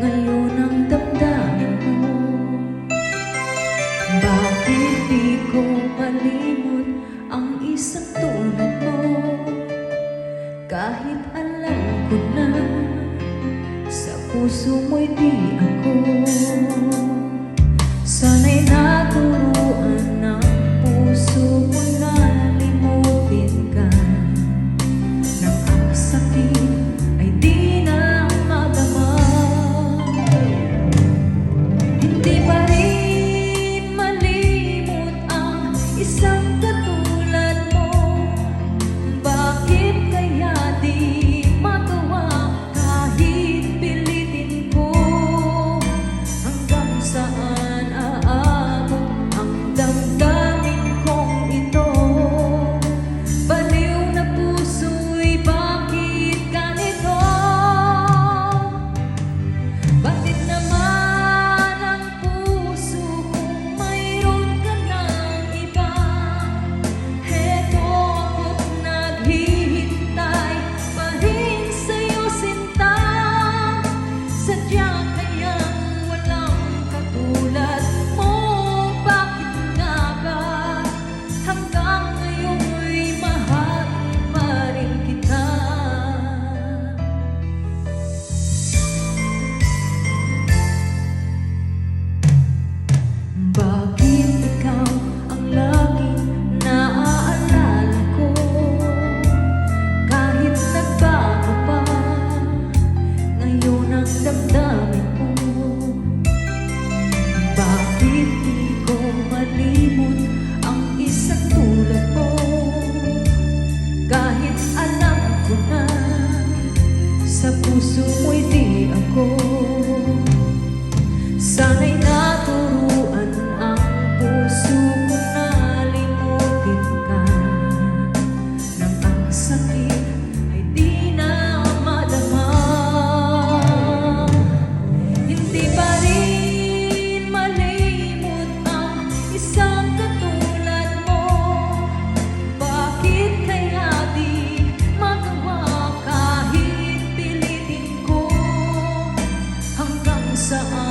ngayon ang damdamin mo. Bakit di ko malimot ang isang tulad mo? Kahit alam ko na sa puso mo'y di ako. Sana'y naturuan ng puso mo na limutin ka, nang ang sakit ay di na madama. Hindi pa rin malimot ang isang katulad mo. Bakit kaya di magawa kahit pilitin ko? Hanggang saan aabot ang damdamin kong ito? Baliw na puso'y bakit ganito? Bakit naman ang puso kung mayroon ka ng iba? Heto ako't naghihintay pa rin sa'yo, sinta. Sadya kayang walang katulad mo? Bakit nga ba hanggang ngayon'y mahal pa rin kita? Bakit ikaw ang laging naaalala ko? Kahit nagbago pa ngayon ang damdamin mo. Bakit di ko malimot ang isang tulad mo? Kahit alam ko na sa puso mo'y di ako. Sana'y naturuan ang puso ko na limutin ka, nang ang sakit ay di na madama. Hindi pa rin malimot ang isang katulad mo. Bakit kaya di magawa kahit pilitin ko? Hanggang saan